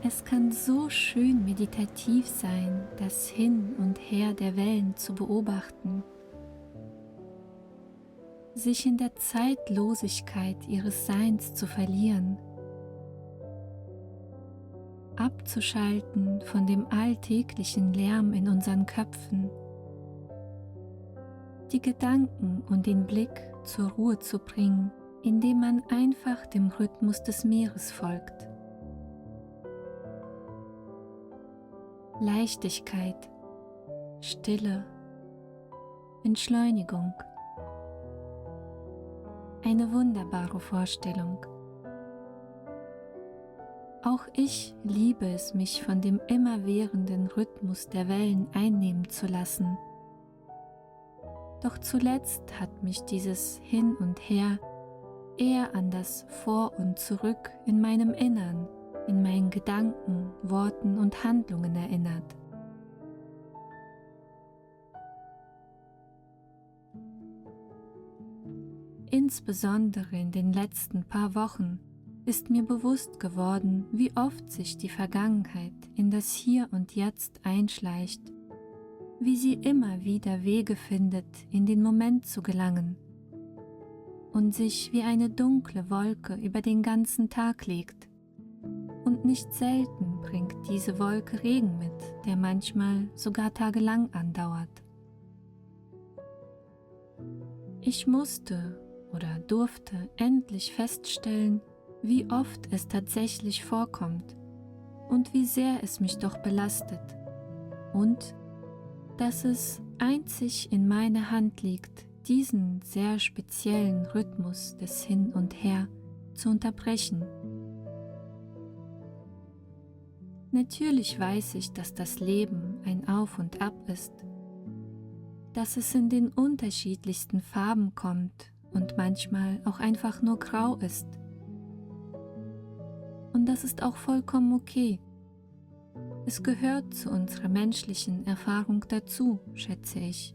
Es kann so schön meditativ sein, das Hin und Her der Wellen zu beobachten, sich in der Zeitlosigkeit ihres Seins zu verlieren, abzuschalten von dem alltäglichen Lärm in unseren Köpfen, die Gedanken und den Blick zur Ruhe zu bringen, indem man einfach dem Rhythmus des Meeres folgt. Leichtigkeit, Stille, Entschleunigung. Eine wunderbare Vorstellung. Auch ich liebe es, mich von dem immerwährenden Rhythmus der Wellen einnehmen zu lassen. Doch zuletzt hat mich dieses Hin und Her eher an das Vor und Zurück in meinem Innern, in meinen Gedanken, Worten und Handlungen erinnert. Insbesondere in den letzten paar Wochen ist mir bewusst geworden, wie oft sich die Vergangenheit in das Hier und Jetzt einschleicht, wie sie immer wieder Wege findet, in den Moment zu gelangen und sich wie eine dunkle Wolke über den ganzen Tag legt. Und nicht selten bringt diese Wolke Regen mit, der manchmal sogar tagelang andauert. Ich musste oder durfte endlich feststellen, wie oft es tatsächlich vorkommt und wie sehr es mich doch belastet und dass es einzig in meiner Hand liegt, diesen sehr speziellen Rhythmus des Hin und Her zu unterbrechen. Natürlich weiß ich, dass das Leben ein Auf und Ab ist, dass es in den unterschiedlichsten Farben kommt und manchmal auch einfach nur grau ist. Und das ist auch vollkommen okay. Es gehört zu unserer menschlichen Erfahrung dazu, schätze ich.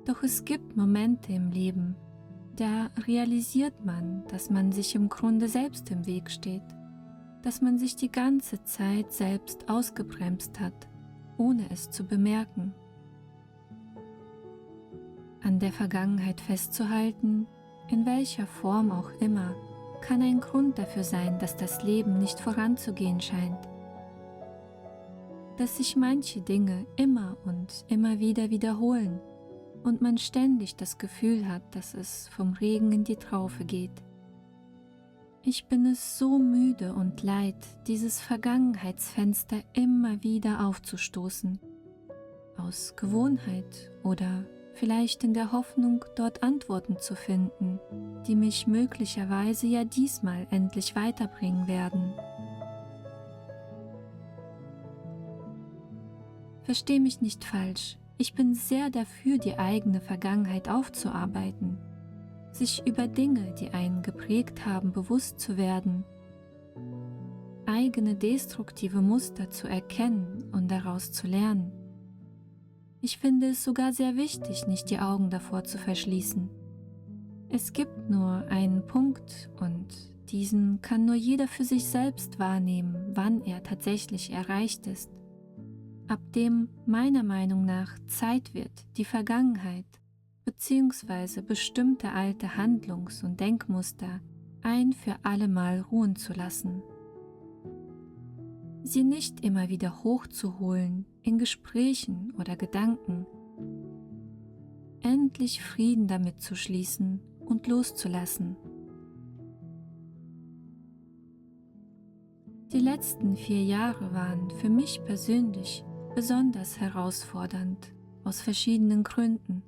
Doch es gibt Momente im Leben, da realisiert man, dass man sich im Grunde selbst im Weg steht, dass man sich die ganze Zeit selbst ausgebremst hat, ohne es zu bemerken. An der Vergangenheit festzuhalten, in welcher Form auch immer, kann ein Grund dafür sein, dass das Leben nicht voranzugehen scheint, dass sich manche Dinge immer und immer wieder wiederholen und man ständig das Gefühl hat, dass es vom Regen in die Traufe geht. Ich bin es so müde und leid, dieses Vergangenheitsfenster immer wieder aufzustoßen, aus Gewohnheit oder vielleicht in der Hoffnung, dort Antworten zu finden, die mich möglicherweise ja diesmal endlich weiterbringen werden. Versteh mich nicht falsch, ich bin sehr dafür, die eigene Vergangenheit aufzuarbeiten, sich über Dinge, die einen geprägt haben, bewusst zu werden, eigene destruktive Muster zu erkennen und daraus zu lernen. Ich finde es sogar sehr wichtig, nicht die Augen davor zu verschließen. Es gibt nur einen Punkt und diesen kann nur jeder für sich selbst wahrnehmen, wann er tatsächlich erreicht ist, ab dem meiner Meinung nach Zeit wird, die Vergangenheit bzw. bestimmte alte Handlungs- und Denkmuster ein für allemal ruhen zu lassen. Sie nicht immer wieder hochzuholen in Gesprächen oder Gedanken, endlich Frieden damit zu schließen und loszulassen. Die letzten 4 Jahre waren für mich persönlich besonders herausfordernd, aus verschiedenen Gründen,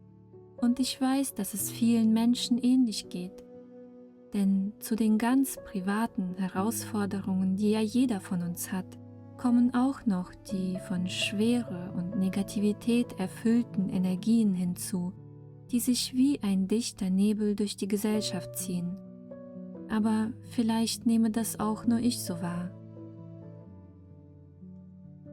und ich weiß, dass es vielen Menschen ähnlich geht, denn zu den ganz privaten Herausforderungen, die ja jeder von uns hat, kommen auch noch die von Schwere und Negativität erfüllten Energien hinzu, die sich wie ein dichter Nebel durch die Gesellschaft ziehen. Aber vielleicht nehme das auch nur ich so wahr.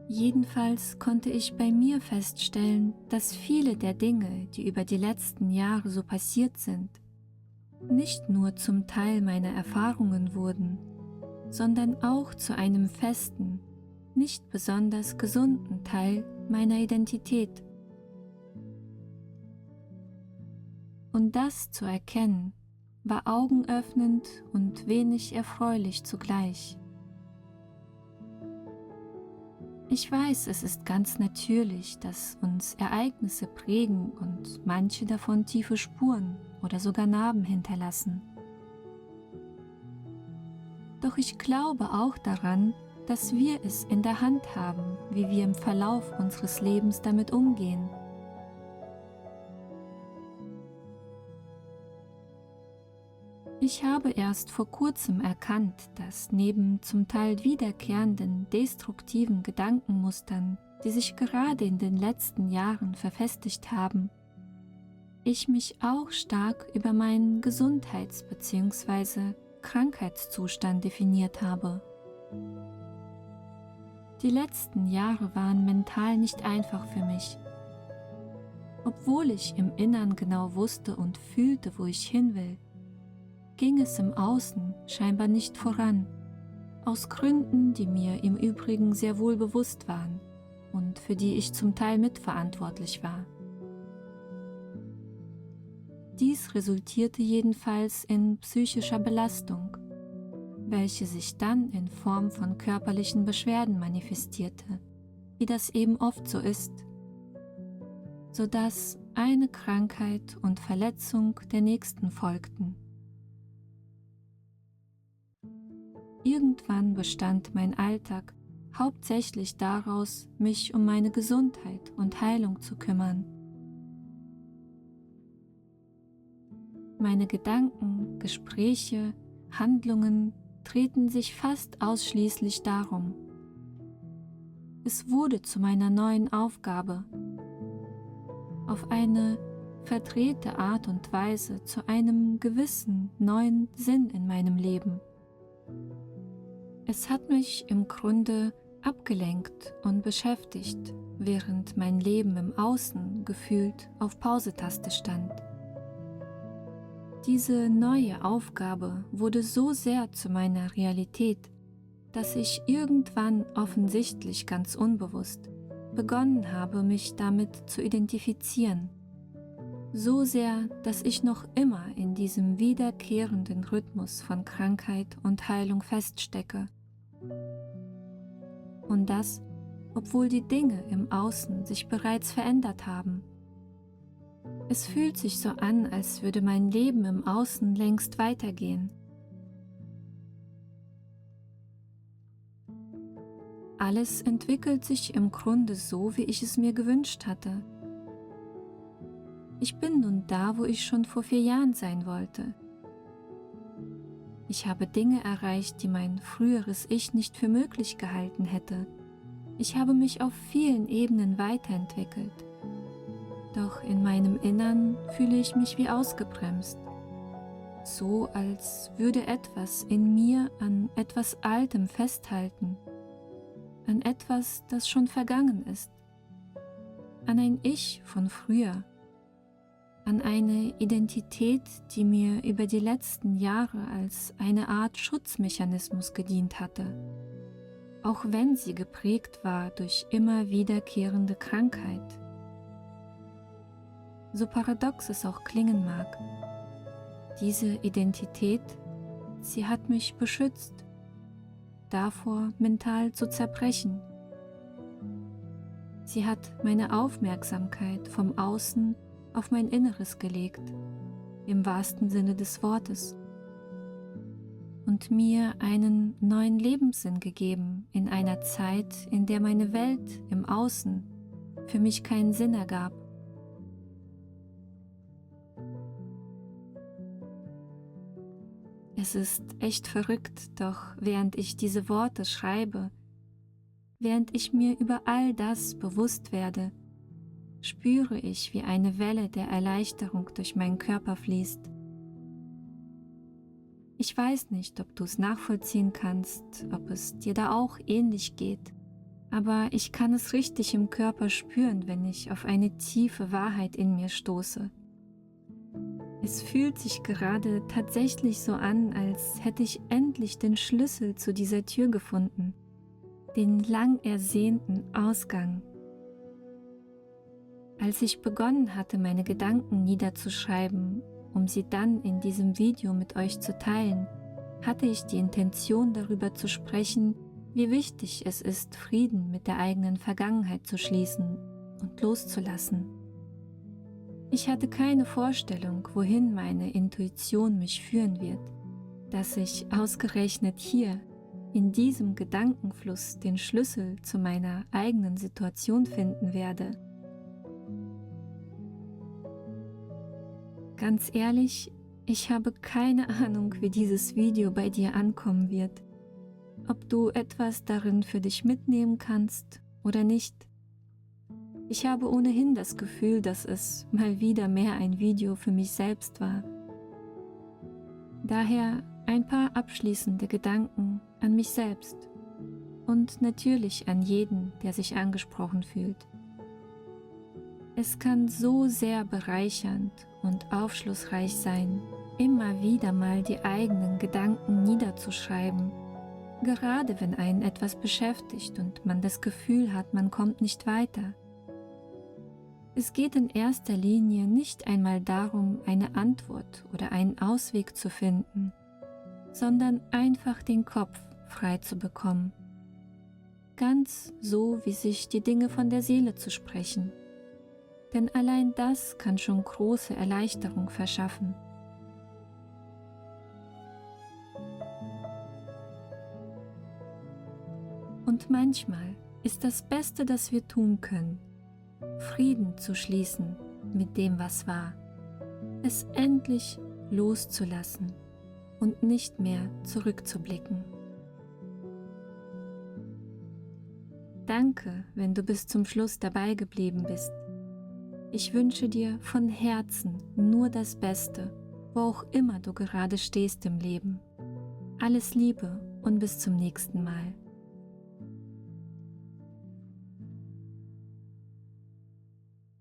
Jedenfalls konnte ich bei mir feststellen, dass viele der Dinge, die über die letzten Jahre so passiert sind, nicht nur zum Teil meiner Erfahrungen wurden, sondern auch zu einem festen, nicht besonders gesunden Teil meiner Identität. Und das zu erkennen, war augenöffnend und wenig erfreulich zugleich. Ich weiß, es ist ganz natürlich, dass uns Ereignisse prägen und manche davon tiefe Spuren oder sogar Narben hinterlassen. Doch ich glaube auch daran, dass wir es in der Hand haben, wie wir im Verlauf unseres Lebens damit umgehen. Ich habe erst vor kurzem erkannt, dass neben zum Teil wiederkehrenden destruktiven Gedankenmustern, die sich gerade in den letzten Jahren verfestigt haben, ich mich auch stark über meinen Gesundheits- bzw. Krankheitszustand definiert habe. Die letzten Jahre waren mental nicht einfach für mich. Obwohl ich im Innern genau wusste und fühlte, wo ich hin will, ging es im Außen scheinbar nicht voran, aus Gründen, die mir im Übrigen sehr wohl bewusst waren und für die ich zum Teil mitverantwortlich war. Dies resultierte jedenfalls in psychischer Belastung, welche sich dann in Form von körperlichen Beschwerden manifestierte, wie das eben oft so ist, sodass eine Krankheit und Verletzung der nächsten folgten. Irgendwann bestand mein Alltag hauptsächlich daraus, mich um meine Gesundheit und Heilung zu kümmern. Meine Gedanken, Gespräche, Handlungen drehten sich fast ausschließlich darum. Es wurde zu meiner neuen Aufgabe, auf eine verdrehte Art und Weise zu einem gewissen neuen Sinn in meinem Leben. Es hat mich im Grunde abgelenkt und beschäftigt, während mein Leben im Außen gefühlt auf Pausetaste stand. Diese neue Aufgabe wurde so sehr zu meiner Realität, dass ich irgendwann offensichtlich ganz unbewusst begonnen habe, mich damit zu identifizieren. So sehr, dass ich noch immer in diesem wiederkehrenden Rhythmus von Krankheit und Heilung feststecke. Und das, obwohl die Dinge im Außen sich bereits verändert haben. Es fühlt sich so an, als würde mein Leben im Außen längst weitergehen. Alles entwickelt sich im Grunde so, wie ich es mir gewünscht hatte. Ich bin nun da, wo ich schon vor 4 Jahren sein wollte. Ich habe Dinge erreicht, die mein früheres Ich nicht für möglich gehalten hätte. Ich habe mich auf vielen Ebenen weiterentwickelt. Doch in meinem Innern fühle ich mich wie ausgebremst. So, als würde etwas in mir an etwas Altem festhalten. An etwas, das schon vergangen ist. An ein Ich von früher. An eine Identität, die mir über die letzten Jahre als eine Art Schutzmechanismus gedient hatte, auch wenn sie geprägt war durch immer wiederkehrende Krankheit. So paradox es auch klingen mag, diese Identität, sie hat mich beschützt, davor mental zu zerbrechen. Sie hat meine Aufmerksamkeit vom Außen auf mein Inneres gelegt, im wahrsten Sinne des Wortes, und mir einen neuen Lebenssinn gegeben in einer Zeit, in der meine Welt im Außen für mich keinen Sinn ergab. Es ist echt verrückt, doch während ich diese Worte schreibe, während ich mir über all das bewusst werde, spüre ich, wie eine Welle der Erleichterung durch meinen Körper fließt. Ich weiß nicht, ob du es nachvollziehen kannst, ob es dir da auch ähnlich geht, aber ich kann es richtig im Körper spüren, wenn ich auf eine tiefe Wahrheit in mir stoße. Es fühlt sich gerade tatsächlich so an, als hätte ich endlich den Schlüssel zu dieser Tür gefunden, den lang ersehnten Ausgang. Als ich begonnen hatte, meine Gedanken niederzuschreiben, um sie dann in diesem Video mit euch zu teilen, hatte ich die Intention, darüber zu sprechen, wie wichtig es ist, Frieden mit der eigenen Vergangenheit zu schließen und loszulassen. Ich hatte keine Vorstellung, wohin meine Intuition mich führen wird, dass ich ausgerechnet hier, in diesem Gedankenfluss, den Schlüssel zu meiner eigenen Situation finden werde. Ganz ehrlich, ich habe keine Ahnung, wie dieses Video bei dir ankommen wird, ob du etwas darin für dich mitnehmen kannst oder nicht. Ich habe ohnehin das Gefühl, dass es mal wieder mehr ein Video für mich selbst war. Daher ein paar abschließende Gedanken an mich selbst und natürlich an jeden, der sich angesprochen fühlt. Es kann so sehr bereichernd und aufschlussreich sein, immer wieder mal die eigenen Gedanken niederzuschreiben, gerade wenn einen etwas beschäftigt und man das Gefühl hat, man kommt nicht weiter. Es geht in erster Linie nicht einmal darum, eine Antwort oder einen Ausweg zu finden, sondern einfach den Kopf frei zu bekommen. Ganz so, wie sich die Dinge von der Seele zu sprechen. Denn allein das kann schon große Erleichterung verschaffen. Und manchmal ist das Beste, das wir tun können, Frieden zu schließen mit dem, was war, es endlich loszulassen und nicht mehr zurückzublicken. Danke, wenn du bis zum Schluss dabei geblieben bist. Ich wünsche dir von Herzen nur das Beste, wo auch immer du gerade stehst im Leben. Alles Liebe und bis zum nächsten Mal.